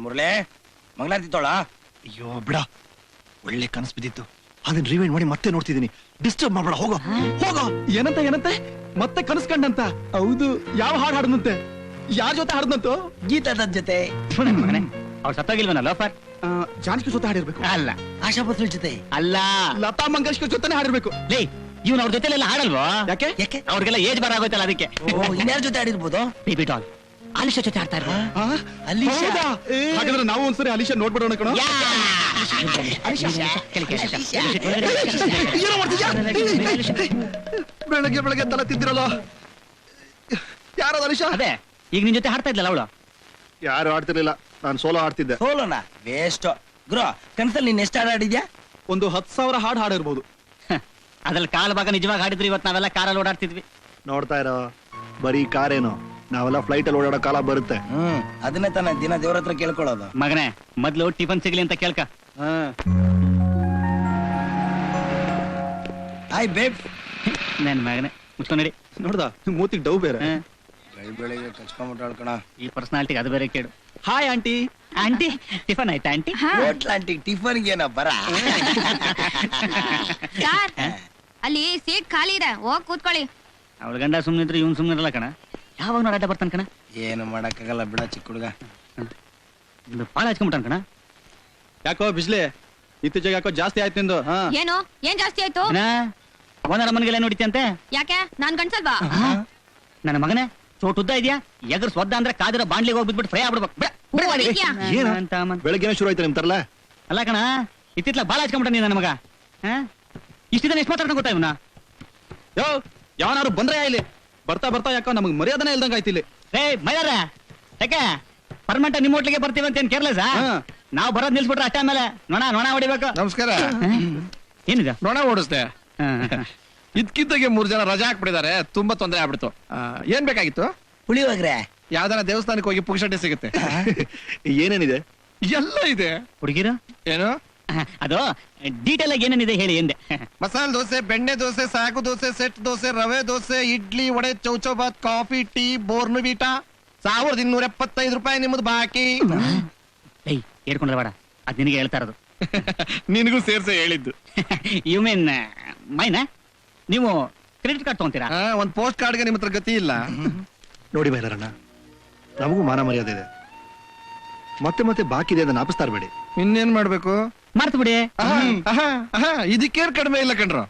ಮುರಳೆ ಮಂಗಳಾರತಿ ತೊಳ. ಅಯ್ಯೋ ಬಿಡ, ಒಳ್ಳೆ ಕನಸು ಬಿದ್ದಿತ್ತು. ಅದನ್ನ ರಿವೈಂಡ್ ಮಾಡಿ ಮತ್ತೆ ನೋಡ್ತಿದ್ದೀನಿ. ಡಿಸ್ಟರ್ಬ್ ಮಾಡ್ಬೇಡ, ಹೋಗೋ ಹೋಗೋ. ಏನಂತೆ ಮತ್ತೆ ಕನಸು ಕಂಡಂತ? ಹೌದು, ಯಾವ ಹಾಡು ಹಾಡದಂತೆ? ಯಾರ ಜೊತೆ ಹಾಡದಂತು? ಗೀತಾದ ಜೊತೆ. ಅವ್ರು ಸತ್ತೋಗಿಲ್ವನ ಲೋಫರ್? ಜಾನಕಿ ಜೊತೆ ಹಾಡಿರ್ಬೇಕು. ಅಲ್ಲ. ಆಶಾ ಭೋಸ್ಲೆ ಜೊತೆ ಅಲ್ಲ, ಲತಾ ಮಂಗೇಶ್ಕರ್ ಜೊತೆನೆ ಹಾಡಿರ್ಬೇಕು. ಲೇ, ಇವ್ನು ಅವ್ರ ಜೊತೆಲೆಲ್ಲ ಹಾಡಲ್ವೋ? ಯಾಕೆ? ಅವ್ರಿಗೆಲ್ಲ ಏಜ್ ಬರ ಆಗೋಯ್ತಲ್ಲ ಅದಕ್ಕೆ. ಇನ್ಯಾರ ಜೊತೆ ಆಡಿರ್ಬೋದು? ಬೇಬಿ ಡಾಲ್ ಅಲಿಶಾ ಜೊತೆ ಆಡ್ತಾ ಇರುವ. ಹಾಗಾದ್ರೆ ನಾವು ಒಂದ್ಸರಿ ಅಲಿಶಾ ನೋಡ್ಬಿಡೋಣ ಕಣ. ಬೆಳಗ್ಗೆ ಬೆಳಗ್ಗೆ ತಲೆ ತಿಂದಿರಲ್ಲ. ಯಾರದ ಅಲಿಶಾ? ಅದೇ ಈಗ ನಿನ್ ಜೊತೆ ಹಾಡ್ತಾ ಇದ್ಲಲ್ಲ ಅವಳು. ಯಾರು ಆಡ್ತಿರ್ಲಿಲ್ಲ, ನಾನು ಸೋಲೋ ಆಡ್ತಿದ್ದೆ. ಸೋಲೋನಾ? ವೇಸ್ಟ್ ಗುರು. ಕನ್ಸಲ್ಲಿ ನೀನ್ ಎಷ್ಟು ಹಾಡು ಆಡಿದ್ಯಾ? ಒಂದು 10,000 ಹಾಡು ಹಾಡಿರ್ಬೋದು. ಅದ್ರಲ್ಲಿ ಕಾಲ್ ಭಾಗ ನಿಜವಾಗಿ ಹಾಡಿದ್ರು. ಇವತ್ತು ನಾವೆಲ್ಲ ಕಾರಲ್ಲಿ ಓಡಾಡ್ತಿದ್ವಿ. ನೋಡ್ತಾ ಇರೋ, ಬರೀ ಕಾರೇನು, ನಾವೆಲ್ಲ ಫ್ಲೈಟ್ ಅಲ್ಲಿ ಓಡಾಡೋ ಕಾಲ ಬರುತ್ತೆ. ಅದನ್ನೇ ತಾನ ದಿನ ದೇವ್ರ ಹತ್ರ ಕೇಳ್ಕೊಳ್ಳೋದು. ಮಗನೇ, ಮೊದ್ಲು ಟಿಫನ್ ಸಿಗ್ಲಿ ಅಂತ ಕೇಳ್ಕ. Hi babe. ನನ್ ಮಗನೇ ಮುಚ್ಕೊಂಡ್ ನಡಿ. ನೋಡ್ದ ಮೂತಿಗೆ ಡವ್ ಬೇರೆ. ಬೆಳಿಗ್ಗೆ ಕಚ್ಕೊಂಡ್ಬಿಟ್ಟಾಳ್ಕಣ. ಈ ಪರ್ಸನಾಲಿಟಿಗೆ ಅದು ಬೇರೆ ಕೇಳು. Hi aunty. ಆಂಟಿ, ಟಿಫನ್ ಆಯ್ತಾ ಆಂಟಿ? ಹೋಟ್ಲಾಂಟಿಗೆ ಟಿಫನ್ಗೆ ಏನ ಬರ. ಅಲ್ಲಿ ಸೀಟ್ ಖಾಲಿ ಇದೆ, ಹೋಗ್ ಕೂತ್ಕೊಳ್ಳಿ. ಅವಳ ಗಂಡ ಸುಮ್ನಿದ್ರೆ ಇವ್ನು ಸುಮ್ನಿರಲ್ಲ ಕಣ. ಯಾವಾಗ ನೋಡಿ ಅಡ್ಡ ಬರ್ತಾನ ಕಣ. ಏನು ಮಾಡಕ್ಕಾಗಲ್ಲ ಬಿಡ ಚಿಕ್ಕ ಹುಡುಗ. ಪಾಳ ಹಚ್ಕೊಂಡ್ಬಿಟ್ಟಾನ ಕಣ. ಯಾಕೋ ಬಿಸ್ಲಿ, ಇತ್ತೀಚೆಗೆ ಯಾಕೋ ಜಾಸ್ತಿ ಆಯ್ತು ನಿಂದು. ಏನು ಏನ್ ಜಾಸ್ತಿ ಆಯ್ತು? ಓನರ್ ಮನೆಗೆಲ್ಲ ನೋಡಿತ್ಯಂತೆ. ಯಾಕೆ ನಾನ್ ಗಂಡ್ಸಲ್ವಾ? ನನ್ನ ಮಗನೇ, ಚೋಟ್ ಉದ್ದ ಇದೆಯಾ? ಎಗರ್ ಸ್ವದ್ದ ಅಂದ್ರೆ ಕಾದಿರೋ ಬಾಂಡ್ಲಿಗೆ ಹೋಗ್ಬಿಟ್ಬಿಟ್ಟು ಫ್ರೈ ಆಗ್ಬಿಡ್ಬೇಕು. ಬೆಳಗ್ಗೆ ಶುರು ಆಯ್ತು ನಿಮ್ ತರಲ್ಲ. ಅಲ್ಲ ಕಣ, ಇತ್ತಿತ್ಲ ಬಾಳ ಹಚ್ಕೊಂಡ್ಬಿಟ್ಟ ನೀ ನನ್ನ ಮಗ. ಇಷ್ಟಿದ್ದಾನೆ ಎಷ್ಟು ಮಾತಾಡ್ಕೊಂಡು ಗೊತ್ತಾ ಇವನ? ಯೋ, ಯಾವನಾರು ಬಂದ್ರೆ ಇಲ್ಲಿ ಬರ್ತಾ ಬರ್ತಾ ಯಾಕೋ ನಮಗ್ ಮರ್ಯಾದನೆ ಇಲ್ದಂಗ ಆಯ್ತು ಇಲ್ಲಿ. ಮೈದಾರ ಯಾಕೆ ಪರ್ಮನೆಂಟ್ ನಿಮ್ಮ ಹೋಟ್ಲಿಗೆ ಬರ್ತೀವಿ ಅಂತ ಏನ್ ಕೇರ್ಲೆಸ್? ನಾವು ಬರೋದ್ ನಿಲ್ಸ್ಬಿಟ್ರೆ ಅಷ್ಟೇ. ಆಮೇಲೆ ನೋಣ ಹೊಡಿಬೇಕು. ನಮಸ್ಕಾರ. ಏನಿದೆ? ನೋಣ ಓಡಿಸ್ದೆ. ಇದ್ಕಿದ್ದಾಗೆ 3 ಜನ ರಜಾ ಹಾಕ್ಬಿಟ್ಟಿದ್ದಾರೆ. ತುಂಬಾ ತೊಂದರೆ ಆಗ್ಬಿಡ್ತು. ಏನ್ ಬೇಕಾಗಿತ್ತು? ಪುಳಿಯೋಗ್ರೆ. ಯಾವ್ದಾರ ದೇವಸ್ಥಾನಕ್ಕೆ ಹೋಗಿ ಪುಕ್ಷಟೆ ಸಿಗುತ್ತೆ. ಏನೇನಿದೆ? ಎಲ್ಲ ಇದೆ. ಹುಡುಗಿರು ಏನು? ಅದು ಡೀಟೇಲ್ ಆಗಿ ಏನೇನಿದೆ ಹೇಳಿ ಎಂದೆ. ಮಸಾಲೆ ದೋಸೆ, ಬೆಣ್ಣೆ ದೋಸೆ, ಸಾಗು ದೋಸೆ, ಸೆಟ್ ದೋಸೆ, ರವೆ ದೋಸೆ, ಇಡ್ಲಿ, ವಡೆ, ಚೌಚೌಬಾತ್, ಕಾಫಿ, ಟೀ, ಬೋರ್ನ್ವಿಟಾ. 1275 ರೂಪಾಯಿ ನಿಮ್ಮದು ಬಾಕಿ. ಹೇಳ್ಕೊಂಡ್ರೆ ಬೇಡ, ಅದ್ ನಿನಗೆ ಹೇಳ್ತಾ ಇರೋದು. ನಿನಗೂ ಸೇರ್ಸೆ ಹೇಳಿದ್ದು. ಯು ಮೀನ್ ಮೈನಾ? ನೀವು ಕ್ರೆಡಿಟ್ ಕಾರ್ಡ್ ತಗೊಂತೀರಾ? ಒಂದ್ ಪೋಸ್ಟ್ ಕಾರ್ಡ್ಗೆ ನಿಮ್ಮ ಹತ್ರ ಗತಿ ಇಲ್ಲ. ನೋಡಿ ಬೈಲರಣ್ಣ, ನಮಗೂ ಮಾನ ಮರ್ಯಾದೆ ಇದೆ. ಮತ್ತೆ ಮತ್ತೆ ಬಾಕಿ ಇದೆ ಅದನ್ನ ನಾಪಿಸ್ತಾ ಇರ್ಬೇಡಿ. ಇನ್ನೇನ್ ಮಾಡ್ಬೇಕು? ಮರ್ತು ಬಿಡಿ. ಇದಕ್ಕೇನ್ ಕಡಿಮೆ ಇಲ್ಲ ಕಣ್ರು.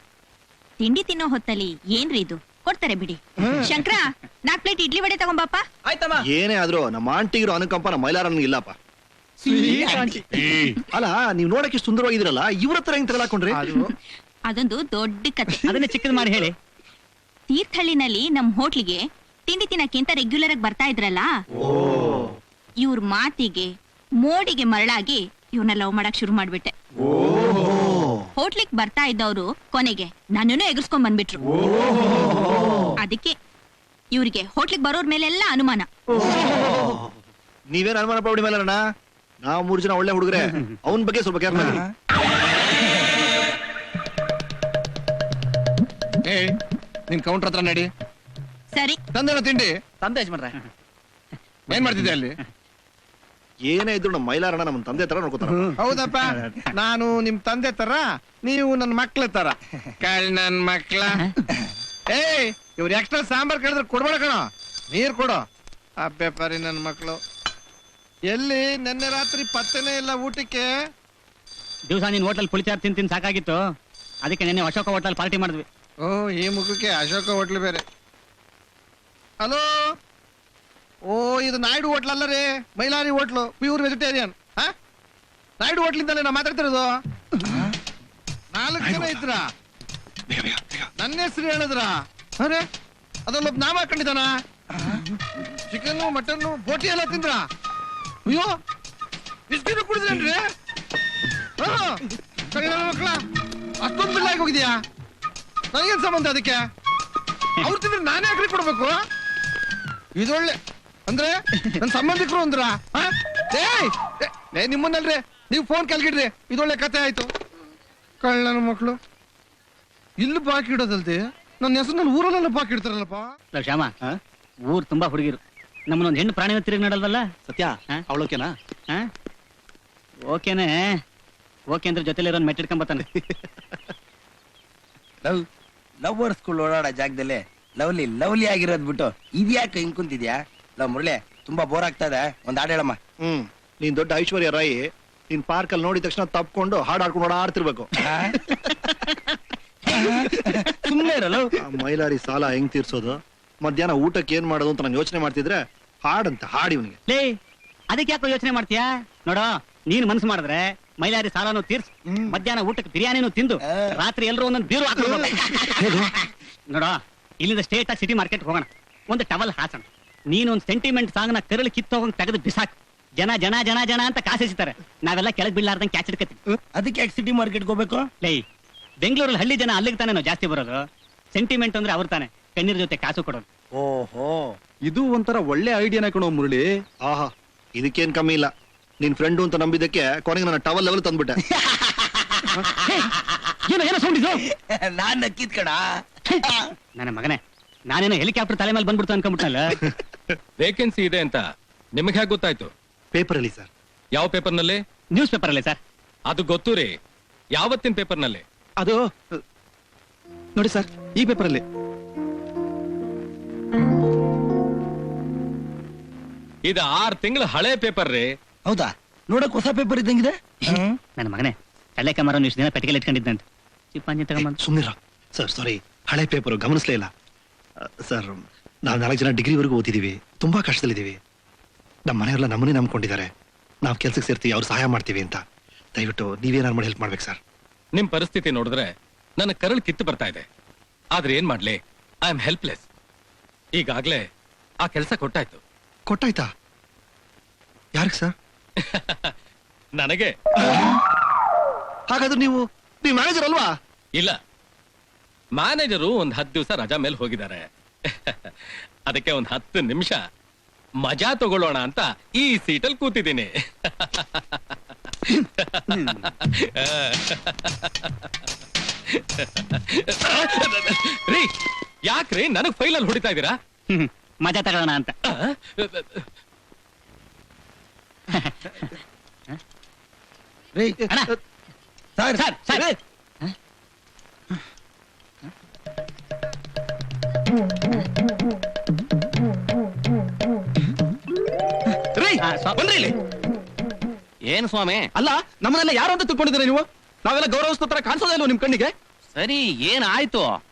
ತಿಂಡಿ ತಿನ್ನೋ ಹೊತ್ತಲ್ಲಿ ಏನ್ರಿ ಇದು? ಕೊಡ್ತಾರೆ ಬಿಡಿ. ಶಂಕರ, 4 ಪ್ಲೇಟ್ ಇಡ್ಲಿ ವಡೆ ತಗೊಂಬಾಪ. ಆಯ್ತಮ್ಮ. ಏನೇ ಆದ್ರೂ ನಮ್ಮ ಆಂಟಿಗಿರೋ ಅನುಕಂಪ ನಮ್ಮ ಮೈಲಾರನ್ ಇಲ್ಲಪ್ಪ. ಅಲ್ಲ, ನೀವ್ ನೋಡಕ್ಕೆ ಸುಂದರವಾಗಿದ್ದೀರಲ್ಲ, ಇವ್ರ ಹತ್ರ ಹೆಂಗ್ ತಗೊಳಕೊಂಡ್ರಿ? ಅದೊಂದು ದೊಡ್ಡ ಕಥೆ. ಅದನ್ನೇ ಚಿಕ್ಕದ್ ಮಾಡಿ ಹೇಳಿ. ತೀರ್ಥಹಳ್ಳಿನಲ್ಲಿ ನಮ್ ಹೋಟ್ಲಿಗೆ ತಿಂಡಿ ತಿನ್ನಕ್ಕಿಂತ ರೆಗ್ಯುಲರ್ ಆಗಿ ಬರ್ತಾ ಇದ್ರಲ್ಲ, ಇವ್ರ ಮಾತಿಗೆ ಮೋಡಿಗೆ ಮರಳಾಗಿ ಇವ್ರನ್ನ ಲವ್ ಮಾಡಕ್ ಶುರು ಮಾಡ್ಬಿಟ್ಟೆ. ಹೋಟ್ಲಿಗ್ ಬರ್ತಾ ಇದ್ದವ್ರು ಕೊನೆಗೆ ನನ್ನನ್ನು ಎಗರ್ಸ್ಕೊಂಡ್ ಬಂದ್ಬಿಟ್ರು. ಅದಕ್ಕೆ ಇವ್ರಿಗೆ ಹೋಟ್ಲಿಗ್ ಬರೋರ್ ಮೇಲೆಲ್ಲ ಅನುಮಾನ. ನೀವೇನ್ ಅನುಮಾನ ಪಡಿ ಮೇಲರಣ್ಣ, ನಾವು 3 ಜನ ಒಳ್ಳೆ ಹುಡುಗ್ರೆ. ಅವನ್ ಬಗ್ಗೆ ಸ್ವಲ್ಪ ಕೇರ್ ಮಾಡಿ. ನಿನ್ ಕೌಂಟರ್ ಹತ್ರ ನಡಿ. ಸರಿ. ತಂದೇನೋ ತಿಂಡಿ? ತಂದೆ ಯಜಮಾನ್ರೆ. ಏನ್ ಮಾಡ್ತಿದ್ದೆ ಅಲ್ಲಿ? ಏನೇ ಇದ್ರು ನಮ್ಮ ಮೈಲಾರಣ್ಣ ನಮ್ಮ ತಂದೆ ತರ ನೋಡ್ಕೋತಾರ. ಹೌದಪ್ಪ, ನಾನು ನಿಮ್ ತಂದೆ ತರ, ನೀವು ನನ್ ಮಕ್ಳ ತರ. ನನ್ ಮಕ್ಳ. ಇವ್ರು ಎಕ್ಸ್ಟ್ರಾ ಸಾಂಬಾರ್ ಕೇಳಿದ್ರೆ ಕೊಡ್ಬೇಡ ಕಣೋ, ನೀರ್ ಕೊಡೋ. ಅಬ್ಬೆಪಾರಿ ನನ್ ಮಕ್ಳು. ಎಲ್ಲಿ ನಿನ್ನೆ ರಾತ್ರಿ ಪತ್ತೆನೇ ಇಲ್ಲ ಊಟಕ್ಕೆ. ದಿವಸ ನೀನ್ ಹೋಟೆಲ್ ಪುಳಿಚಾರ್ ತಿಂದು ಸಾಕಾಗಿತ್ತು, ಅದಕ್ಕೆ ನಿನ್ನೆ ಅಶೋಕ ಹೋಟೆಲ್ ಪಾರ್ಟಿ ಮಾಡಿದ್ವಿ. ಓ, ಈ ಮುಖಕ್ಕೆ ಅಶೋಕ ಹೋಟ್ಲ್ ಬೇರೆ. ಹಲೋ, ಓ ಇದು ನಾಯ್ಡು ಹೋಟ್ಲ್ ಅಲ್ಲ ರೀ, Mylari hotel, pure vegetarian. Naidu ಹೋಟ್ಲಿಂದಲೇ ನಾ ಮಾತಾಡ್ತಿರೋದು. 4 ಜನ ಇದ್ರ, ನನ್ನ ಹೆಸರು ಹೇಳಿದ್ರ? ಅರೆ, ಅದಲ್ಲೊಬ್ಬ ನಾಮ ಹಾಕೊಂಡಿದ್ದಾನ. ಚಿಕನ್, ಮಟನ್, ಬೋಟಿ ಎಲ್ಲ ತಿಂದ್ರ? ಅಯ್ಯೋ, ಬಿಸ್ಕಿಟ್ ಕುಡಿದ್ರೇನ್ರಿ? ಮಕ್ಕಳ, ಅಷ್ಟೊಂದು ಬಿಲ್ ಆಗಿ ಹೋಗಿದ್ಯಾ? ನನಗೇನ್ ಸಂಬಂಧ ಅದಕ್ಕೆ? ಅವ್ರು ತಿಂದ್ರೆ ನಾನೇ ಅಗ್ರಿ ಕೊಡ್ಬೇಕು? ಇದೊಳ್ಳೆ ಅಂದ್ರೆ ನನ್ ಸಂಬಂಧಿಕರು ಅಂದ್ರ? ನಿಮ್ಮನ್ನಲ್ರಿ, ನೀವು ಫೋನ್ ಕೆಲ್ಗಿಡ್ರಿ. ಇದೊಳ್ಳೆ ಕತೆ ಆಯ್ತು. ಕಳ್ಳನ ಮಕ್ಕಳು ಇಲ್ಲಿ ಬಾಕಿ ಇಡೋದಲ್ದೆ ನನ್ನ ಹೆಸರು ನನ್ನ ಊರಲ್ಲೆಲ್ಲ ಬಾಕಿ ಇಡ್ತಾರಲ್ಲಪ್ಪ. ಶ್ಯಾಮ, ಊರ್ ತುಂಬಾ ಹುಡುಗಿರು, ನಮ್ಮನ್ನೊಂದು ಹೆಣ್ಣು ಪ್ರಾಣಿನ ತಿರುಗಿ ನೋಡಲ್ವಲ್ಲ. ಸತ್ಯ ಹಾ? ಅವಳೋಕೆನಾ? ಹಾ? ಓಕೆನೆ. ಓಕೆ ಅಂದ್ರೆ ಜೊತೆಲಿರೋ ಮೆಟ್ಟಿಡ್ಕೊಂಬತ್ತಾನೆ. ಲವ್ ಲವರ್ಸ್ಗಳು ಓಡಾಡೋ ಜಾಗದಲ್ಲಿ ಲವ್ಲಿ ಆಗಿರೋದ್ ಬಿಟ್ಟು ಇದ್ಯಾಕೆ ಹಿಂಗ್ ಕುಂತಿದ್ಯಾ? ಲವ್ ಮುರಳಿ, ತುಂಬಾ ಬೋರ್ ಆಗ್ತಾ ಇದೆ, ಒಂದ್ ಹಾಡ್ ಹೇಳಮ್ಮ. ನೀನ್ ದೊಡ್ಡ ಐಶ್ವರ್ಯ ರಾಯಿ, ನೀನ್ ಪಾರ್ಕ್ ಅಲ್ಲಿ ನೋಡಿದ ತಕ್ಷಣ ತಪ್ಕೊಂಡು ಹಾಡ್ ಆಡ್ಕೊಂಡು ಓಡಾಡ್ತಿರ್ಬೇಕು. ಸುಮ್ನೆ ಇರಲ್ಲ. ಮೈಲಾರಿ ಸಾಲ ಹೆಂಗ್ ತೀರ್ಸೋದು, ಮಧ್ಯಾಹ್ನ ಊಟಕ್ಕೆ ಏನ್ ಮಾಡೋದು ಅಂತ ನಾನು ಯೋಚನೆ ಮಾಡ್ತಿದ್ರೆ ಹಾಡಂತ ಹಾಡಿ ಇವನಿಗೆ. ಲೇ, ಅದಕ್ಕೆ ಯಾಕೋ ಯೋಚನೆ ಮಾಡ್ತೀಯಾ? ನೋಡೋ, ನೀನ್ ಮನ್ಸು ಮಾಡಿದ್ರೆ ಮೈಲಾರಿ ಸಾಲನು ತೀರ್ಸ್, ಮಧ್ಯಾಹ್ನ ಊಟಕ್ಕೆ ಬಿರಿಯಾನಿನೂ ತಿಂದು, ರಾತ್ರಿ ಎಲ್ರು ಒಂದೊಂದು ಬೀರು ಹಾಕೊಂಡು ನೋಡೋ, ಇಲ್ಲಿಂದ ಸ್ಟೇಟ್ ಸಿಟಿ ಮಾರ್ಕೆಟ್ ಹೋಗೋಣ, ಒಂದು ಟವಲ್ ಹಾಸಣ, ನೀನೊಂದು ಸೆಂಟಿಮೆಂಟ್ ಸಾಂಗ್ ನ ಕರಳು ಕಿತ್ತೋಗಂಗ್ ತೆಗೆದು ಬಿಸಾಕ್. ಜನ ಜನ ಜನ ಜನ ಅಂತ ಕಾಸಿಸ್ತಾರೆ, ನಾವೆಲ್ಲ ಕೆಳಗ್ ಬೀಳಾರ್ದಂಗ್ ಕ್ಯಾಚ್ ಹಿಡ್ಕತ್ತೀವಿ. ಅದಕ್ಕೆ ಯಾಕೆ ಸಿಟಿ ಮಾರ್ಕೆಟ್ಗೆ ಹೋಗ್ಬೇಕು? ಲೇ, ಬೆಂಗಳೂರಲ್ಲಿ ಹಳ್ಳಿ ಜನ ಅಲ್ಲಿಗೆ ತಾನೇ ನಾವು ಜಾಸ್ತಿ ಬರೋದು. ಸೆಂಟಿಮೆಂಟ್ ಅಂದ್ರೆ ಅವ್ರ ತಾನೆ ಕಣ್ಣೀರ್ ಜೊತೆ ಕಾಸು ಕೊಡೋದು. ಓಹೋ, ಇದು ಒಂಥರ ಒಳ್ಳೆ ಐಡಿಯಾನ ಕಣೋ ಮುರಳಿ. ಆಹಾ, ಇದಕ್ಕೇನ್ ಕಮ್ಮಿ ಇಲ್ಲ. ನಿನ್ ಫ್ರೆಂಡು ಅಂತ ನಂಬಿದಕ್ಕೆ ಕೊನೆಗೆ ನನ್ನ ಟವಲ್ ಲೆವೆಲ್ ತಂದ್ಬಿಟ್ಟೆ. ಏನೋ ಸೌಂಡಿದು? ನಾನ್ ನಕ್ಕಿದ್ ಕಣ. ನನ್ನ ಮಗನೇ, ನಾನೇನೋ ಹೆಲಿಕಾಪ್ಟರ್ ತಲೆ ಮೇಲೆ ಬಂದ್ಬಿಡ್ತು ಅನ್ಕೊಂಡ್ಬಿಟ್ಟಲ್ಲ. ವೇಕೆನ್ಸಿ ಇದೆ ಅಂತ ನಿಮಗೆ ಹೇಗೆ ಗೊತ್ತಾಯ್ತು? ಪೇಪರ್ ಅಲ್ಲಿ ಸರ್. ಯಾವ ಪೇಪರ್ನಲ್ಲಿ? ನ್ಯೂಸ್ ಪೇಪರ್ ಅಲ್ಲೇ ಸರ್. ಅದು ಗೊತ್ತು ರೀ. ಯಾವತ್ತಿನ ಪೇಪರ್ನಲ್ಲಿ? ಅದು ನೋಡಿ ಸರ್, ಈ ಪೇಪರ್ ಅಲ್ಲಿ. ಇದು 6 ತಿಂಗಳ ಹಳೆ ಪೇಪರ್ ರೀ. ಹೌದಾ? ನೋಡಕ್ ಹೊಸ ಪೇಪರ್ ಇದ್ದಂಗಿದೆ. ನನ್ನ ಮಗನೇ, ಕಳ್ಳೆಕ ಮರ ಇಷ್ಟು ದಿನ ಪೆಟ್ಟಿಗೆ ಇಟ್ಕೊಂಡಿದ್ದಂತ ಚಿಪ್ಪಾಂಜಿ ತಗೊಂಬಂದು. ಸುಮ್ನಿರ ಸರ್, ಸಾರಿ, ಹಳೆ ಪೇಪರ್ ಗಮನಿಸ್ಲೇ ಇಲ್ಲ ಸರ್. ನಾವು 4 ಜನ ಡಿಗ್ರಿವರೆಗೂ ಓದಿದೀವಿ, ತುಂಬಾ ಕಷ್ಟದಲ್ಲಿದ್ದೀವಿ. ನಮ್ಮ ಮನೆಯವರೆಲ್ಲ ನಮ್ಮನ್ನೇ ನಂಬ್ಕೊಂಡಿದ್ದಾರೆ. ನಾವು ಕೆಲ್ಸಕ್ಕೆ ಸೇರ್ತೀವಿ, ಅವ್ರು ಸಹಾಯ ಮಾಡ್ತೀವಿ ಅಂತ. ದಯವಿಟ್ಟು ನೀವೇನಾರು ಮಾಡಿ ಹೆಲ್ಪ್ ಮಾಡ್ಬೇಕು ಸರ್. ನಿಮ್ ಪರಿಸ್ಥಿತಿ ನೋಡಿದ್ರೆ ನನ್ನ ಕರಳು ಕಿತ್ತು ಬರ್ತಾ ಇದೆ. ಆದ್ರೆ ಏನ್ ಮಾಡ್ಲಿ, ಐ ಆಮ್ ಹೆಲ್ಪ್ಲೆಸ್. ಈಗಾಗ್ಲೇ ಆ ಕೆಲಸ ಕೊಟ್ಟಾಯ್ತು. ಕೊಟ್ಟಾಯ್ತಾ? ಯಾರಿಗೆ ಸರ್? ನನಗೆ. ಹಾಗಾದ್ರೆ ನೀವು ಮ್ಯಾನೇಜರ್ ಅಲ್ವಾ? ಇಲ್ಲ, ಮ್ಯಾನೇಜರು ಒಂದ್ 10 ದಿವಸ ರಜಾ ಮೇಲೆ ಹೋಗಿದ್ದಾರೆ. ಅದಕ್ಕೆ ಒಂದ್ 10 ನಿಮಿಷ ಮಜಾ ತಗೊಳ್ಳೋಣ ಅಂತ ಈ ಸೀಟಲ್ಲಿ ಕೂತಿದ್ದೀನಿ. ರೀ, ಯಾಕ್ರಿ ನನಗ್ ಫೈಲಲ್ಲಿ ಹೊಡಿತಾ ಇದ್ದೀರಾ? ಮಜಾ ತಗೋಣ ಅಂತ. ರೀ, ಅಣ್ಣ, ಸರ್ ಸರ್, ಸರ್. ರೀ. ಬನ್ರಿ ಇಲ್ಲಿ. ಏನ್ ಸ್ವಾಮಿ? ಅಲ್ಲ, ನಮ್ಮನ್ನೆಲ್ಲ ಯಾರು ಅಂತ ತಿಳ್ಕೊಂಡಿದ್ದೀರಾ ನೀವು? ನಾವೆಲ್ಲ ಗೌರವಿಸೋ ತರ ಕಾಣಿಸೋದೇ ಇಲ್ವ ನಿಮ್ ಕಣ್ಣಿಗೆ? ಸರಿ, ಏನ್ ಆಯ್ತು?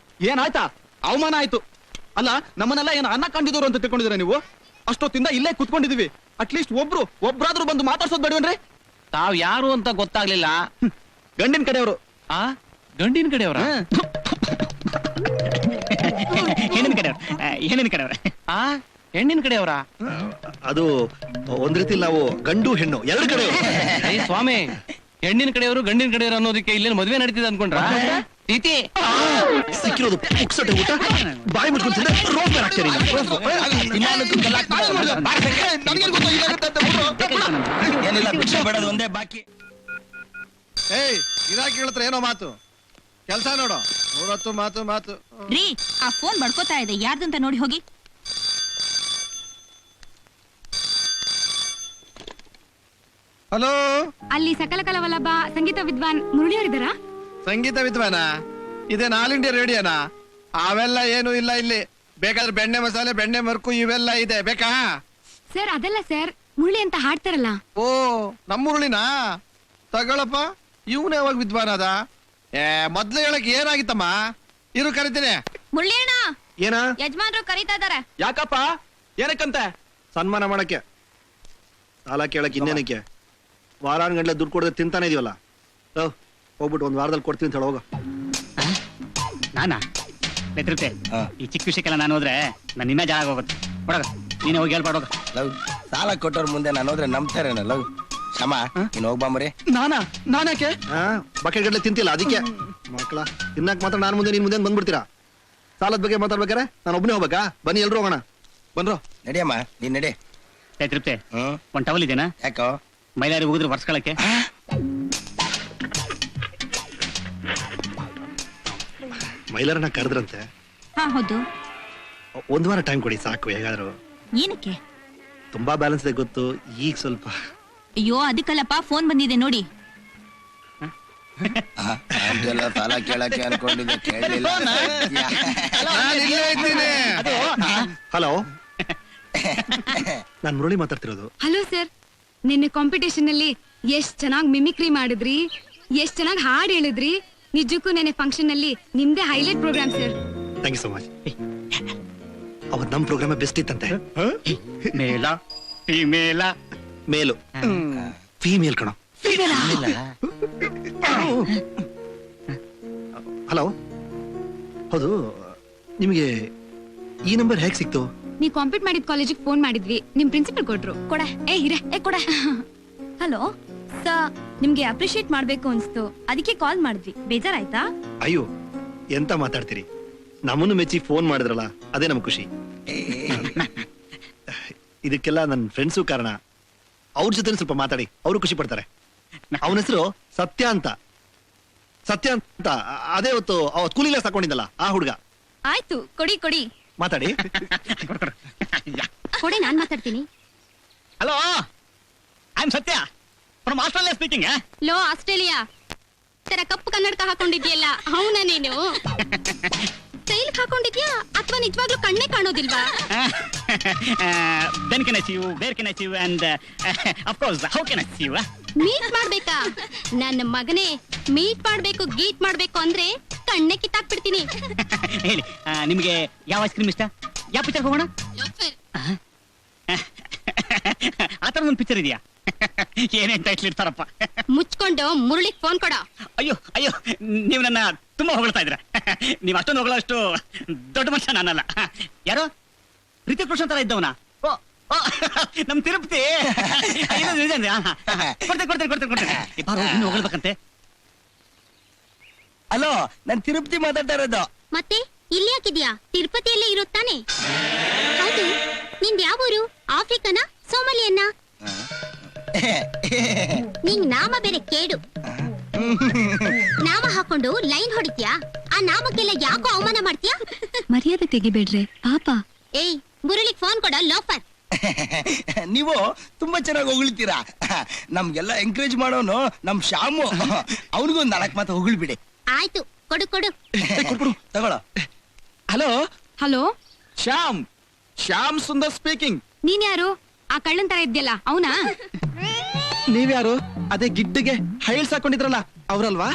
ಏನಾಯ್ತಾ? ಅವಮಾನ ಆಯ್ತು. ಅಲ್ಲ, ನಮ್ಮನ್ನೆಲ್ಲ ಏನು ಅನ್ನ ಕಂಡಿದವರು ಅಂತ ತಿಳ್ಕೊಂಡಿದ್ದೀರಾ ನೀವು? ಅಷ್ಟೊತ್ತಿಂದ ಇಲ್ಲೇ ಕುತ್ಕೊಂಡಿದೀವಿ. ಅಟ್ಲೀಸ್ಟ್ ಒಬ್ರಾದ್ರೂ ಬಂದು ಮಾತಾಡ್ಸೋದ್ ಬೇಡವೇನ್ರಿ? ತಾವ್ ಯಾರು ಅಂತ ಗೊತ್ತಾಗ್ಲಿಲ್ಲ. ಗಂಡಿನ ಕಡೆಯವರು. ಆ ಗಂಡಿನ ಕಡೆಯವ್ರ? ಹೆಣ್ಣಿನ ಕಡೆಯವ್ರು. ಹೆಣ್ಣಿನ ಕಡೆಯವ್ರ. ಆ ಹೆಣ್ಣಿನ ಕಡೆಯವ್ರ? ಅದು ಒಂದ್ ರೀತಿ ನಾವು ಗಂಡು ಹೆಣ್ಣು ಎರಡು ಕಡೆ. ಏ ಸ್ವಾಮಿ, ಹೆಣ್ಣಿನ ಕಡೆಯವರು ಗಂಡಿನ ಕಡೆಯವರು ಅನ್ನೋದಕ್ಕೆ ಇಲ್ಲೇನು ಮದ್ವೆ ನಡೀತಿದೆ ಅನ್ಕೊಂಡ್ರ? ಪ್ರೀತಿ ಸಿಕ್ಕಿರೋದು ಪುಕ್ಸಟೆ ಊಟ. ಬಾಯಿ ಮುಚ್ಕೊಂತಿದ್ರೆ ರೋಡ್ ಮೇಲೆ ಹಾಕ್ತೀರಿ. ಏನಿಲ್ಲ, ಭಿಕ್ಷೆ ಬೇಡದು ಒಂದೇ ಬಾಕಿ. ಏಯ್, ಗಿರಾಕಿ ಹೇಳ್ತಾರೆ ಏನೋ ಮಾತು, ಕೆಲ್ಸ ನೋಡು. 110 ಮಾತು. ರೀ, ಆ ಫೋನ್ ಬಡ್ಕೋತಾ ಇದೆ, ಯಾರ್ದಂತ ನೋಡಿ ಹೋಗಿ. ಹಲೋ, ಅಲ್ಲಿ ಸಕಲ ಕಲವಲ್ಲಭ ಸಂಗೀತ ವಿದ್ವಾನ್ ಮುರಳಿಯವರಿದ್ದಾರಾ? ಸಂಗೀತ ವಿದ್ವಾನ? ಇದೇನ್ ಆಲ್ ಇಂಡಿಯಾ ರೇಡಿಯೋನಾ? ಅವೆಲ್ಲ ಏನು ಇಲ್ಲ ಇಲ್ಲಿ. ಬೇಕಾದ್ರೆ ಬೆಣ್ಣೆ ಮಸಾಲೆ, ಬೆಣ್ಣೆ ಮರ್ಕು ಇವೆಲ್ಲ ಇದೆ, ಬೇಕಾ? ಸರ್ ಅದಲ್ಲ ಸರ್, ಮುರಳಿ ಅಂತ ಹಾಡ್ತಾರಲ್ಲ. ಓ, ನಮ್ಮುರುಳಿನಾ? ತಗೊಳಪ್ಪ, ಇವನೇ ಯಾವಾಗ ವಿದ್ವಾನ ಅದ? ಮೊದ್ಲು ಹೇಳಕ್ ಏನಾಗಿತ್ತಮ್ಮ? ಇರು ಕರಿತೀನಿ. ಮುಳ್ಳಿಯಣ್ಣ, ಏನ? ಯಜಮಾನ್ರು ಕರೀತಾ ಇದಾರೆ. ಯಾಕಪ್ಪ? ಏನಕ್ಕಂತೆ? ಸನ್ಮಾನ ಮಾಡಕ್ಕೆ, ಸಾಲ ಕೇಳಕ್, ಇನ್ನೇನಕ್ಕೆ? ವಾರಾನ್ಗಂಟ್ಲೆ ದುಡ್ಡು ಕೊಡದೆ ತಿಂತಾನೆ ಇದೀವಲ್ಲ. ಹೋಗ್ಬಿಟ್ಟು ಒಂದ್ ವಾರದಲ್ಲಿ ಕೊಡ್ತೀನಿ ಅಂತ ಹೇಳಿ ಹೋಗ. ನಾನಾ ಬೆದ್ರತೆ? ಈ ಚಿಕ್ಕ ವಿಷಯಕ್ಕೆಲ್ಲ ನಾನು ಹೋದ್ರೆ ನಾನು ನಿನ್ನ ಜಾಗ ಹೋಗುತ್ತೆ. ಹೊಡಗ, ನೀನೇ ಹೋಗಿ ಹೇಳ್ಬಾಡೋಗ. ಲವ್, ಸಾಲ ಕೊಟ್ಟವ್ರ ಮುಂದೆ ನಾನು ಹೋದ್ರೆ ನಂಬ್ತಾರೇನ? ಲವ್, ಕ್ಷಮ, ನೀನ್ ಹೋಗ್ಬಾ ಮರಿ. ನಾನ್ಯಾಕೆ? ಬಕೆಟ್ ಗಡ್ಲೆ ತಿಂತಿಲ್ಲ ಅದಕ್ಕೆ. ಮಕ್ಳ ತಿನ್ನಕ್ ಮಾತ್ರ ನಾನು ಮುಂದೆ, ನೀನ್ ಮುಂದೆ ಬಂದ್ಬಿಡ್ತೀರಾ? ಸಾಲದ ಬಗ್ಗೆ ಮಾತಾಡ್ಬೇಕಾರೆ ನಾನು ಒಬ್ಬನೇ ಹೋಗ್ಬೇಕಾ? ಬನ್ನಿ ಎಲ್ರು ಹೋಗೋಣ. ಬನ್ರೋ. ನಡಿಯಮ್ಮ, ನೀನ್ ನಡಿ. ತೃಪ್ತಿ, ಒಂದ್ ಟವಲ್ ಇದೆನಾ? ಯಾಕೋ? ಮೈಲಾರಿ ಹೋಗಿದ್ರೆ ವರ್ಸ್ಕೊಳಕ್ಕೆ. ಮೈಲಾರನ್ನ ಕರೆದ್ರಂತೆ. ಹಾ ಹೌದು. 1 ವಾರ ಟೈಮ್ ಕೊಡಿ ಸಾಕು. ಹೇಗಾದ್ರು ಏನಕ್ಕೆ? ತುಂಬಾ ಬ್ಯಾಲೆನ್ಸ್ ಇದೆ ಗೊತ್ತು, ಈಗ ಸ್ವಲ್ಪ. ಅಯ್ಯೋ ಅದಕ್ಕಲ್ಲಪ್ಪ ಫೋನ್ ಬಂದಿದೆ ನೋಡಿ. ಅಂತೆಲ್ಲ ಸಾಲ ಕೇಳಕ್ಕೆ ಅನ್ಕೊಂಡಿದ್ದೆ, ಕೇಳಲಿಲ್ಲ. ನಾನ್ ಇಲ್ಲೇ ಇದ್ದೀನಿ. ಹಲೋ, ನಾನ್ ಮುರಳಿ ಮಾತಾಡ್ತಿರೋದು. ಹಲೋ ಸರ್, ನಿನ್ನೆ ಕಾಂಪಿಟೇಷನ್ ಅಲ್ಲಿ ಎಷ್ಟ್ ಚೆನ್ನಾಗಿ ಮಿಮಿಕ್ರಿ ಮಾಡಿದ್ರಿ, ಎಷ್ಟ್ ಚೆನ್ನಾಗಿ ಹಾಡ್ ಹೇಳಿದ್ರಿ. ನಿಜಕ್ಕೂ ನೆನ್ನೆ ಫಂಕ್ಷನ್ ಅಲ್ಲಿ ನಿಮ್ದೇ highlight program sir. Thank you so much. ಅವತ್ ನಮ್ ಪ್ರೋಗ್ರಾಮ್ ಬೆಸ್ಟ್ ಇತ್ತಂತೆ. ಮೇಲ ಫಿಮೇಲ ಮೇಲು ಫೀಮೇಲ್ ಕಣ. ಹಲೋ, ಹೌದು, ನಿಮಗೆ ಈ ನಂಬರ್ ಹೇಗ್ ಸಿಕ್ತು? ನೀವ್ ಕಾಂಪೀಟ್ ಮಾಡಿದ ಕಾಲೇಜಿಗೆ ಫೋನ್ ಮಾಡಿದ್ವಿ, ನಿಮ್ ಪ್ರಿನ್ಸಿಪಲ್ ಕೊಟ್ರು. ಕೊಡ ಏ ಹಿರೆ ಏ ಕೊಡ. ಹಲೋ ಸರ್, ನಿಮ್ಗೆ ಅಪ್ರಿಶಿಯೇಟ್ ಮಾಡ್ಬೇಕು ಅನ್ಸ್ತು, ಅದಕ್ಕೆ ಕಾಲ್ ಮಾಡಿದ್ವಿ. ಬೇಜಾರಾಯ್ತಾ? ಅಯ್ಯೋ, ಎಂತ ಮಾತಾಡ್ತೀರಿ, ನಮ್ಮನ್ನು ಮೆಚ್ಚಿ ಫೋನ್ ಮಾಡಿದ್ರಲ್ಲ, ಅದೇ ನಮ್ ಖುಷಿ. ಇದಕ್ಕೆಲ್ಲ ನನ್ನ ಫ್ರೆಂಡ್ಸು ಕಾರಣ. ಅವ್ರ ಜೊತೆ ಸ್ವಲ್ಪ ಮಾತಾಡಿ, ಅವರು ಖುಷಿ ಪಡ್ತಾರೆ. ಅವನ ಹೆಸರು ಸತ್ಯ ಅಂತ. ಸತ್ಯ ಅಂತ ಅದೇ ಹೊತ್ತು ಅವತ್ ಕೂಲಿ ಕ್ಲಾಸ್ ಹಾಕೊಂಡಿದ್ದಲ್ಲ ಆ ಹುಡುಗ. ಆಯ್ತು, ಕೊಡಿ ಕೊಡಿ ಮಾತಾಡಿ. ಕೊಡಿ, ನಾನ್ ಮಾತಾಡ್ತೀನಿ. ಹಲೋ, ಐ ಆಮ್ ಸತ್ಯ from Australia speaking. Low Australia, ತರ ಕಪ್ಪು ಕನ್ನಡಕ ಹಾಕೊಂಡಿದ್ಯಲ್ಲ ಅವನ ನೀನು? ಸ್ಟೈಲ್ ಹಾಕೊಂಡಿದ್ಯಾ ಅಥವಾ ನಿಜವಾಗ್ಲೂ ಕಣ್ಣೇ ಕಾಣೋದಿಲ್ವಾ? Then can I see you, where can I see you, and of course how can I see you? Meet ಮಾಡ್ಬೇಕಾ? ನನ್ನ ಮಗನೇ, ಮೀಟ್ ಮಾಡ್ಬೇಕು ಗೀಟ್ ಮಾಡ್ಬೇಕು ಅಂದ್ರೆ ಕಣ್ಣೆ ಕಿತ್ತಾಕ್ಬಿಡ್ತೀನಿ. ಹೇಳಿ, ನಿಮ್ಗೆ ಯಾವ ಐಸ್ ಕ್ರೀಮ್ ಇಷ್ಟ? ಯಾವ ಪಿಕ್ಚರ್ ಹೋಗೋಣ? ಆ ತರ ಒಂದು ಪಿಕ್ಚರ್ ಇದೆಯಾ? ಏನೇನ್ ಟೈಟ್ಲ್ ಇರ್ತಾರಪ್ಪ. ಮುಚ್ಕೊಂಡು ಮುರಳಿಗ್ ಫೋನ್ ಕೊಡ. ಅಯ್ಯೋ ಅಯ್ಯೋ, ನೀವು ನನ್ನ ತುಂಬಾ ಹೊಗಳ್ತಾ ಇದ್ರ. ನೀವು ಅಷ್ಟೊಂದು ಹೊಗಳಷ್ಟು ದೊಡ್ಡ ಮನುಷ್ಯ ನಾನಲ್ಲ. ಯಾರೋ ರಿತಿಕ್ ರೋಷನ್ ತರ ಇದ್ದವನ? ಓ ಓ, ನಮ್ ತಿರುಪತಿ. ಕೊಡ್ತೇನೆ ಹೊಗಳ್ಬೇಕಂತೆ. ಹಲೋ, ನಾನ್ ತಿರುಪತಿ ಮಾತಾಡ್ತಾ ಇರೋದು. ಮತ್ತೆ ಇಲ್ಲಿ ಯಾಕಿದ್ಯಾ? ತಿರುಪತಿಯಲ್ಲೇ ಇರೋ ತಾನೆ? ಹೌದು, ನಿಂದ್ ಯಾವ ಊರು? ಆಫ್ರಿಕನ ಸೋಮಾಲಿಯನ್ನ? ನಿಂಗ್ ನಾಮ ಬೇರೆ ಕೇಡು. ನಾಮ ಹಾಕೊಂಡು ಲೈನ್ ಹೊಡಿತ್ಯಾ? ಆ ನಾಮಕ್ಕೆಲ್ಲ ಯಾಕೋ ಅವಮಾನ ಮಾಡ್ತೀಯಾ? ಮರ್ಯಾದೆ ತೆಗಿಬೇಡ್ರೆ ಪಾಪ. ಏಯ್, ಮುರಳಿಗ್ ಫೋನ್ ಕೊಡ ಲೋಫರ್. ನೀವು ತುಂಬಾ ಚೆನ್ನಾಗಿ ಹೊಗಳ್ತೀರಾ. ನಮ್ಗೆಲ್ಲ ಎಂಕರೇಜ್ ಮಾಡೋನು ನಮ್ ಶ್ಯಾಮು. ಅವನಿಗೂ ಒಂದ್ 4 ಮಾತು ಹೊಗಳ್ಬಿಡಿ. ಆಯ್ತು, ಕೊಡು ಕೊಡು. ತಗೊಳ್ಳೋ. Hello hello, Shyam, Shyam Sundar speaking. ನೀನ್ ಯಾರು? ಆ ಕಳ್ಳನ್ ತರ ಇದ್ಯಲ್ಲ ಅವನಾ? ನೀವ್ಯಾರು? ಅದೇ ಗಿಡ್ಡಿಗೆ ಹೈಲ್ಸ್ ಹಾಕೊಂಡಿದ್ರಲ್ಲ ಅವ್ರಲ್ವಾ?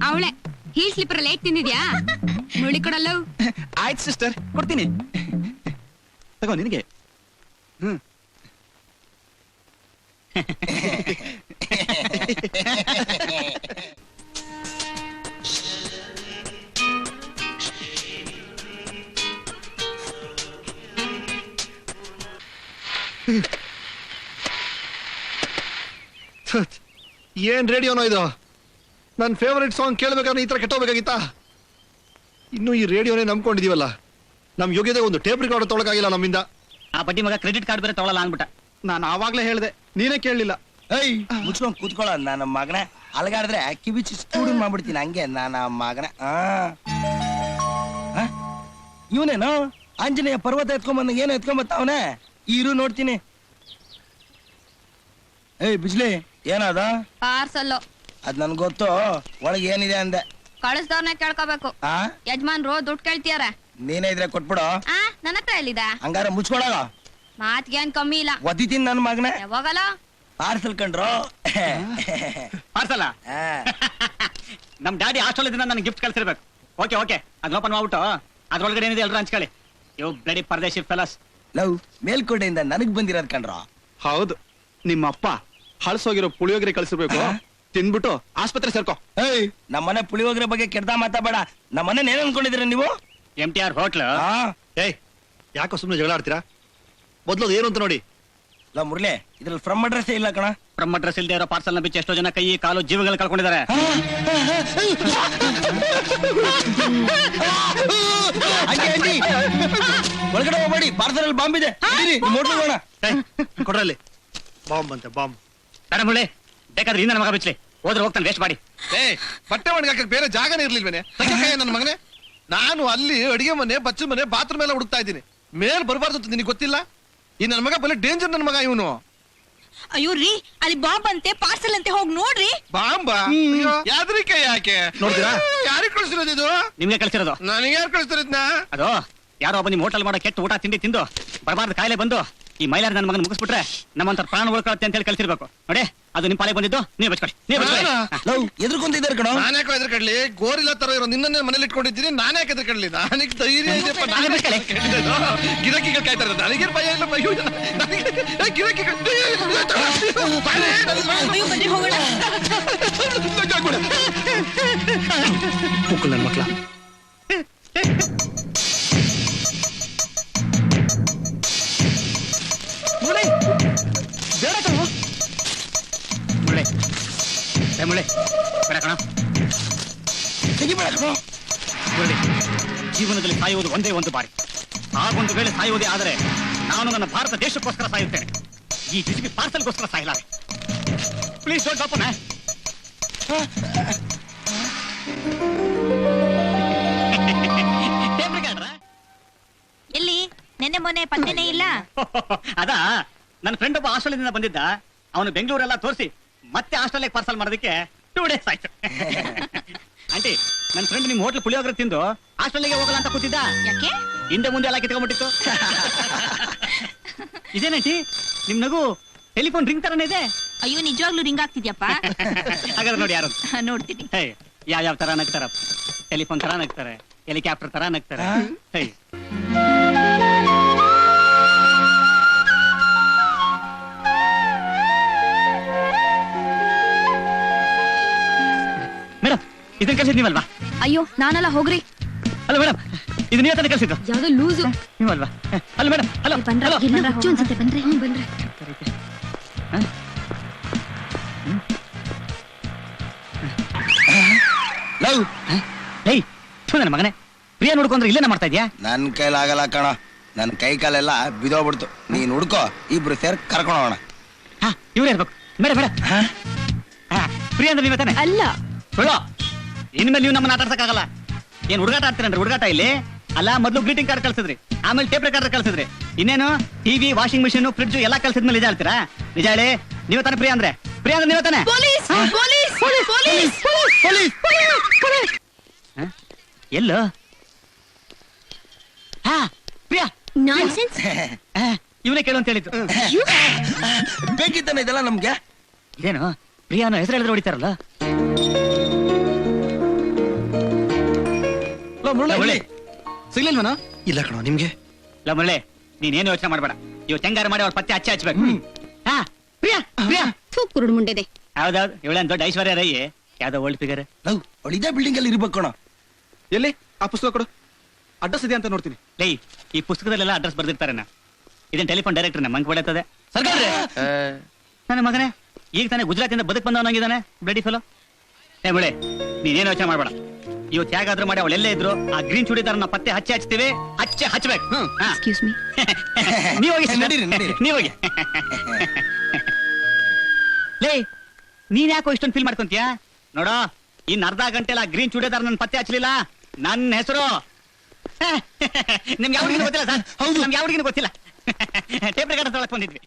ಅವಳೆ. ಹೀಲ್ ಸ್ಲಿಪ್ಪರ್ ಲೇಟ್ ತಿಂದಿದ್ಯಾ? ಮುರಳಿ ಕೊಡಲ್ಲ. ಆಯ್ತು ಸಿಸ್ಟರ್, ಕೊಡ್ತೀನಿ. ತಗೋ ನಿನಗೆ. ಏನ್ ರೇಡಿಯೋನೋ ಇದು? ನನ್ನ ಫೇವರೇಟ್ ಸಾಂಗ್ ಕೇಳ್ಬೇಕಾದ್ರೆ ಈ ತರ ಕೆಟ್ಟೋಗ್ಬೇಕಾಗಿತ್ತ? ಇನ್ನು ಈ ರೇಡಿಯೋನೇ ನಂಬ್ಕೊಂಡಿದೀವಲ್ಲ. ನಮ್ ಯೋಗ್ಯತೆ ಒಂದು ಟೇಪ್ ರೆಕಾರ್ಡ್ ತೊಗೊಳಕಾಗಿಲ್ಲ ನಮ್ಮಿಂದ. ಆ ಬಡ್ಡಿ ಮಗ ಕ್ರೆಡಿಟ್ ಕಾರ್ಡ್ ಬೇರೆ ತಗೊಳ್ಳಲ್ಲ ಅನ್ಬಿಟ್ಟ. ನಾನು ಆವಾಗ್ಲೇ ಹೇಳ್ದೆ, ನೀನೇ ಕೇಳಲಿಲ್ಲ. ಏಯ್, ಮುಚ್ಕೊಂಡ್ ಕೂತ್ಕೊಳ್ಳ ನನ್ನ ಮಗನ. ಅಲ್ಗಾಡಿದ್ರೆ ಕಿವಿಚಿ ಸ್ಟೂಡಿಂಗ್ ಮಾಡ್ಬಿಡ್ತೀನಿ ಹಂಗೆ ನನ್ನ ಮಗನ. ಇವನೇನು ಆಂಜನೇಯ ಪರ್ವತ ಎತ್ಕೊಂಬಂದ ಏನು ಎತ್ಕೊಂಬತ್ತವನೇ? ಇರು ನೋಡ್ತೀನಿ. ಏಯ್ ಬಿಜ್ಲಿ, ಏನದ? ಪಾರ್ಸಲ್ಲು. ಅದ್ ನನ್ ಗೊತ್ತು, ಒಳಗೆ ಏನಿದೆ ಅಂದೆ. ಕಳಿಸ್ದವ್ರನ್ನ ಕೇಳ್ಕೋಬೇಕು. ಯಜಮಾನ್ರು ದುಡ್ಡು ಕೇಳ್ತಿಯಾರ. ನೀನೇ ಇದ್ರೆ ಕೊಟ್ಬಿಡು. ನನ್ನ ಹತ್ರ ಎಲ್ಲಿದೆ? ಹಂಗಾರ ಮುಚ್ಕೊಳಗ. ಮಾತ್ಗೆ ಏನ್ ಕಮ್ಮಿ ಇಲ್ಲ. ಒದಿತೀನಿ ನನ್ ಮಗನ. ಯಾವಾಗಲ್ಲ ಪಾರ್ಸಲ್ ಕಂಡ್ರು. ಪಾರ್ಸಲ ನಮ್ ಡ್ಯಾಡಿ ಆಸ್ಟ್ರೇಲಿಯಾದಿಂದ ನನಗೆ ಗಿಫ್ಟ್ ಕಳ್ಸಿರ್ಬೇಕು. ಓಕೆ ಓಕೆ, ಅದ್ ಓಪನ್ ಮಾಡ್ಬಿಟ್ಟು ಅದ್ರೊಳಗಡೆ ಏನಿದೆ ಎಲ್ರು ಹಂಚ್ಕೊಳ್ಳಿ. ಇವ್ ಬ್ಲಡಿ ಪರದೇಶಿ ಫೆಲಸ್. ಲವ್ ಮೇಲ್ಕೋಟೆಯಿಂದ ನನಗ್ ಬಂದಿರೋದ್ ಕಂಡ್ರು. ಹೌದು, ನಿಮ್ಮಪ್ಪ ಹಳಸೋಗಿರೋ ಪುಳಿಯೋಗರೆ ಕಳ್ಸಿರ್ಬೇಕು. ತಿನ್ಬಿಟ್ಟು ಆಸ್ಪತ್ರೆ ಸೇರ್ಕೋ. ಏಯ್, ನಮ್ಮನೆ ಪುಳಿಯೋಗರೆ ಬಗ್ಗೆ ಕೆಡ್ದ ಮಾತಾಡಬೇಡ. ನಮ್ಮನೆ ಏನ್ ಅನ್ಕೊಂಡಿದ್ದೀರ ನೀವು? MTR hotel. ಏಯ್, ಯಾಕೋ ಸುಮ್ಮನೆ ಜಗಳ ಆಡ್ತೀರಾ? ಮೊದ್ಲು ಏನು ಅಂತ ನೋಡಿ. ಲವ್ ಮುರ್ಲೆ, ಇದ್ರಲ್ಲಿ ಫ್ರಮ್ ಅಡ್ರೆಸ್ ಇಲ್ಲ ಕಣ. ಫ್ರಮ್ ಅಡ್ರೆಸ್ ಇಲ್ದೇ ಇರೋ ಪಾರ್ಸಲ್ ನ ಬಿಚ್ಚಿ ಎಷ್ಟೋ ಜನ ಕೈ ಕಾಲು ಜೀವಗಳು ಕಳ್ಕೊಂಡಿದ್ದಾರೆ. ಒಳಗಡೆ ಹೋಗ್ಬೇಡಿ, ಪಾರ್ಸಲ್ ಅಲ್ಲಿ ಬಾಂಬ್ ಇದೆ. ನೋಡ್ಬೋಣ. ಕೊಡ್ರಲ್ಲಿ ಬಾಂಬ್ ಅಂತೆ, ಬಾಂಬ್. ಮುಳ್ಳೆ ಬೇಕಾದ್ರೆ ಈ ನನ್ನ ಮಗ ಬಿಚ್ಲಿ, ಹೋದ್ರೆ ಹೋಗ್ತಾನೆ ವೇಸ್ಟ್ ಮಾಡಿ. ಬಟ್ಟೆ ಒಣಗಾಕ ಬೇರೆ ಜಾಗನೇ ಇರ್ಲಿಲ್ವೇನೆ? ನನ್ನ ಮಗನೇ, ನಾನು ಅಲ್ಲಿ ಅಡಿಗೆ ಮನೆ, ಬಚ್ಚಲ ಮನೆ, ಬಾತ್ರೂಮ್ ಎಲ್ಲ ಹುಡುಕ್ತಾ ಇದ್ದೀನಿ. ಮೇಲ್ ಬರಬಾರ್ದು ಅಂತ ನಿನಗೆ ಗೊತ್ತಿಲ್ಲ? ಈ ನನ್ನ ಮಗ ಬರೀ ಡೇಂಜರ್ ನನ್ನ ಮಗ ಇವನು. ಅಯ್ಯೋ ರೀ, ಅಲ್ಲಿ ಬಾಂಬ್ ಅಂತೆ, ಪಾರ್ಸಲ್ ಅಂತೆ, ಹೋಗಿ ನೋಡ್ರಿ. ಬಾಂಬ ಯಾವ್ದ್ರಿಕೆ ಯಾಕೆ ನೋಡ್ತೀರಾ? ಯಾರಿಗೆ ಕಳಿಸಿರೋದು ಇದು? ನಿಮ್ಗೆ ಕಳ್ಸಿರೋದು ನನಗೆ ಯಾರು ಕಳಿಸ್ತಾರಿದ್ನ? ಅದು ಯಾರೋ ಒಬ್ಬ ನಿಮ್ ಹೋಟೆಲ್ ಮಾಡೋ ಕೆಟ್ಟ ಊಟ ತಿಂಡಿ ತಿಂದು ಬರಬಾರ್ದು ಕಾಯಿಲೆ ಬಂದು ಈ ಮೈಲಾರಿ ನನ್ನ ಮಗನ ಮುಗಿಸ್ಬಿಟ್ರೆ ನಮ್ಮಂತ ಪ್ರಾಣ ಉಳ್ಕೊಳತ್ತೆ ಅಂತ ಹೇಳಿ ಕಳ್ಸಿರ್ಬೇಕು ನೋಡಿ. ಅದು ನಿಮ್ ಪಾಲೆ ಬಂದಿದ್ದು ನೀವು ಬಚ್ಕೊಳ್ಳಿ, ನೀವು ಬಚ್ಕೊಳ್ಳಿ. ಲವ್ ಎದ್ರುಕೊಂತಿದ್ದಾರೆ ಕಣೋ. ನಾನ್ ಯಾಕೆ ಎದ್ರ ಕಡ್ಲಿ? ಗೋರಿಲ್ಲ ತರ ಇರೋ ನಿನ್ನೇ ಮನೇಲಿ ಇಟ್ಕೊಂಡಿದ್ದೀನಿ. ನಾನ್ ಯಾಕೆ ಎದ್ರ ಕಡ್ಲಿ? ನನಗೆ ಧೈರ್ಯ ಇದೆಯಪ್ಪ. ನಾನೇ ಗಿರಾಕಿಗಳು ಕಾಯ್ತಾ ಇರೋದು. ನನಗೆ ಭಯ ಇಲ್ಲ. ಗಿರಾಕಿಗಳು ಅಯ್ಯೋ ಬನ್ನಿ ಹೋಗೋಣ. ಪುಕ್ಕಲ್ ನನ್ ಮಕ್ಳ. ಬೇಡ ಕಣೋ. ಮುಳ್ಳೆ ಮುಳ್ಳೆ ಬೇಡ ಕಣ. ತೆಗಿಬೇಡ ಕಣೋ. ಮುರಳಿ, ಜೀವನದಲ್ಲಿ ಸಾಯುವುದು ಒಂದೇ ಒಂದು ಬಾರಿ. ಆಗೊಂದು ವೇಳೆ ಸಾಯುವುದೇ ಆದರೆ ನಾನು ನನ್ನ ಭಾರತ ದೇಶಕ್ಕೋಸ್ಕರ ಸಾಯುತ್ತೇನೆ. ಈ ಜಿಸಿಬಿ ಪಾರ್ಸಲ್ಗೋಸ್ಕರ ಸಾಯಲಾರೆ. Please don't open. ಎಲ್ಲಿ ನೆನ್ನೆ ಮೊನ್ನೆ ಪತ್ತೆನೇ ಇಲ್ಲ. ಅದಾ ನನ್ನ ಫ್ರೆಂಡ್ ಒಬ್ಬ ಆಸ್ಟ್ರೇಲಿಯಾದಿಂದ ಬಂದಿದ್ದ. ಅವನು ಬೆಂಗಳೂರೆಲ್ಲ ತೋರಿಸಿ ಮತ್ತೆ ಆಸ್ಟ್ರೇಲಿಯಾಗೆ ಪಾರ್ಸಲ್ ಮಾಡೋದಕ್ಕೆ 2 days ಆಯ್ತು. ಆಂಟಿ, ನನ್ನ ಫ್ರೆಂಡ್ ನಿಮ್ ಹೋಟ್ಲ್ ಪುಳಿಯೋಗರೆ ತಿಂದು ಆಸ್ಟ್ರೇಲಿಯಾಗೆ ಹೋಗಲ್ಲ ಅಂತ ಕೂತಿದ್ದ. ಯಾಕೆ? ಹಿಂದೆ ಮುಂದೆ ಎಲ್ಲ ಕಿತ್ಕೊಂಡ್ಬಿಟ್ಟಿತ್ತು. ಇದೇನಂಟಿ ನಿಮ್ ನಗು ಟೆಲಿಫೋನ್ ರಿಂಗ್ ತರನೇ ಇದೆ. ಅಯ್ಯೋ ನಿಜವಾಗ್ಲೂ ರಿಂಗ್ ಆಗ್ತಿದ್ಯಪ್ಪ. ಹಾಗಾದ್ರೆ ನೋಡಿ ಯಾರು ನೋಡ್ತೀನಿ. ಯಾವ ತರ ನಗ್ತಾರ. ಟೆಲಿಫೋನ್ ತರ ನಗ್ತಾರೆ, ಹೆಲಿಕಾಪ್ಟರ್ ತರ ನಗ್ತಾರೆ. ಹೇ ಮೇಡಮ್, ಇದನ್ನ ಕಳ್ಸಿದ್ ನೀವಲ್ವಾ? ಅಯ್ಯೋ ನಾನಲ್ಲ, ಹೋಗ್ರಿ. ಅಲ್ಲ ಮೇಡಮ್, ಇದು ನೀವೇ ತಾನೇ ಕಳ್ಸಿದ್ದು? ಯಾವ್ದೋ ಲೂಸು. ನೀವಲ್ವಾ? ಅಲ್ಲ ಮೇಡಮ್, ಅಲ್ಲ ಬಂದ್ರೆ ಅಲ್ಲ. ಎಲ್ಲ ಹುಚ್ಚು ಅನ್ಸುತ್ತೆ. ಬಂದ್ರೆ ಬಂದ್ರೆ ಲವ್ ಏಯ್, ನನ್ನ ಮಗನೇ, ಪ್ರಿಯಾ ನೋಡ್ಕೊಂಡ್ರೆ ಇಲ್ಲೇನ ಮಾಡ್ತಾ ಇದ್ಯಾ? ನನ್ ಕೈಲಾಗಲ್ಲ ಕಣ. ನನ್ ಕೈ ಕಾಲೆಲ್ಲ ಬಿದೋಗ್ಬಿಡ್ತು. ನೀನ್ ಹುಡ್ಕೋ, ಇಬ್ರು ಸೇರ್ ಕರ್ಕೊಂಡು ಹೋಗೋಣ. ಹಾ, ಇವ್ರೇ ಇರ್ಬೇಕು. ಬೇಡ ಬೇಡ. ಪ್ರಿಯಾ ಅಂದ್ರೆ ನೀವೇ ತಾನೆ? ಅಲ್ಲ. ಸುಳ್ಳೋ, ಇನ್ಮೇಲೆ ನೀವು ನಮ್ಮನ್ನ ಆಟ ಆಡ್ಸಕ್ಕಾಗಲ್ಲ. ಏನ್ ಹುಡುಗಾಟ ಆಡ್ತೀರನ್ರಿ? ಹುಡುಗಾಟ ಇಲ್ಲಿ ಅಲ್ಲ. ಮೊದ್ಲು ಗ್ರೀಟಿಂಗ್ ಕಾರ್ಡ್ ಕಳ್ಸಿದ್ರಿ, ಆಮೇಲೆ ಟೇಪ್ ರೆಕಾರ್ಡರ್ ಕಳ್ಸಿದ್ರಿ, ಇನ್ನೇನು ಟಿವಿ, ವಾಷಿಂಗ್ ಮಿಷಿನ್, ಫ್ರಿಡ್ಜ್ ಎಲ್ಲ ಕಳ್ಸಿದ್ಮೇಲೆ ನಿಜ ಹೇಳ್ತೀರಾ? ನಿಜ ಹೇಳಿ, ನೀವೇ ತಾನೆ ಪ್ರಿಯಾ ಅಂದ್ರೆ? ಪ್ರಿಯಾ ಅಂದ್ರೆ ನೀವೇ ತಾನೆ? Police police police police. ಎಲ್ಲೋ? ಹಾ, ಪ್ರಿಯಾ. ನಾನ್ಸೆನ್ಸ್. ಇವನೇ ಕೇಳು ಅಂತ ಹೇಳಿದ್ದು. ಬೇಕಿತ್ತಾನೆ ಇದೆಲ್ಲ ನಮ್ಗೆ. ಇದೇನು ಪ್ರಿಯಾನ ಹೆಸರು ಹೇಳಿದ್ರೆ ಹೊಡಿತಾರಲ್ಲ? ಮುರಳಿ ಸಿಗ್ಲಿಲ್ವನ? ಇಲ್ಲ ಕಣೋ ನಿಮ್ಗೆ. ಇಲ್ಲ ಮುರಳಿ, ನೀನೇನು ಯೋಚನೆ ಮಾಡ್ಬೇಡ. ಇವತ್ತು ಹೆಂಗಾರ ಮಾಡಿ ಅವ್ರ ಪತ್ತೆ ಹಚ್ಚಬೇಕು. ಹಾ, ಪ್ರಿಯಾ ಪ್ರಿಯಾ. ಕುರುಡು ಮುಂಡೆದೆ. ಹೌದೌದು, ಇವಳೇನ್ ದೊಡ್ಡ ಐಶ್ವರ್ಯ ರೈ. ಯಾವ್ದೋ ಓಲ್ಡ್ ಫಿಗರ್. ಲವ್ ಅವಳು ಇದೇ ಬಿಲ್ಡಿಂಗ್ ಅಲ್ಲಿ ಇರ್ಬೇಕು ಕಣ. ಎಲ್ಲಿ ಆ ಪುಸ್ತಕ ಕೊಡು, ಅಡ್ರೆಸ್ ಇದೆ ಅಂತ ನೋಡ್ತೀನಿ. ಲೈ, ಈ ಪುಸ್ತಕದಲ್ಲೆಲ್ಲ ಅಡ್ರೆಸ್ ಬರ್ದಿರ್ತಾರೇನ? ಇದನ್ ಟೆಲಿಫೋನ್ ಡೈರೆಕ್ಟರ್ ಮಂಕ್ ಬಡತ್ತದೆ. ಸರ್ಕಾರ ನನ್ನ ಮಗನೇ ಈಗ ತಾನೇ ಗುಜರಾತಿಂದ ಬದುಕ್ ಬಂದವನಾಗಿದ್ದಾನೆ. Bloody fellow. ಏ ಮುಳೆ, ನೀನೇನು ಯೋಚನೆ ಮಾಡ್ಬೇಡ. ಇವತ್ತು ಹೇಗಾದ್ರೂ ಮಾಡಿ ಅವಳೆಲ್ಲೇ ಇದ್ರು ಆ ಗ್ರೀನ್ ಚೂಡಿದಾರನ್ನ ಪತ್ತೆ ಹಚ್ತೀವಿ. ಹಚ್ಬೇಕು. Excuse me. ನೀವ್ ಹೋಗಿ ನಡೀರಿ, ನಡೀರಿ. ನೀವ್ ಹೋಗಿ. ಲೇ, ನೀನ್ ಯಾಕೋ ಇಷ್ಟೊಂದು ಫೀಲ್ ಮಾಡ್ಕೊಂತೀಯ? ನೋಡೋ, ಇನ್ ಅರ್ಧ ಗಂಟೆಲ್ಲ ಗ್ರೀನ್ ಚೂಡಿದಾರ ನನ್ನ ಪತ್ತೆ ಹಚ್ಚಲಿಲ್ಲ, ನನ್ನ ಹೆಸರು ನಿಮ್ಗೆ ಯಾವ ಹುಡುಗಿನೂ ಗೊತ್ತಿಲ್ಲ ಸರ್? ಹೌದು, ನಮ್ಗೆ ಯಾವ ಹುಡುಗಿನೂ ಗೊತ್ತಿಲ್ಲ. ಟೇಪ್ ರೆಕಾರ್ಡರ್ ತಗೊಳಕ್ ಬಂದಿದ್ವಿ.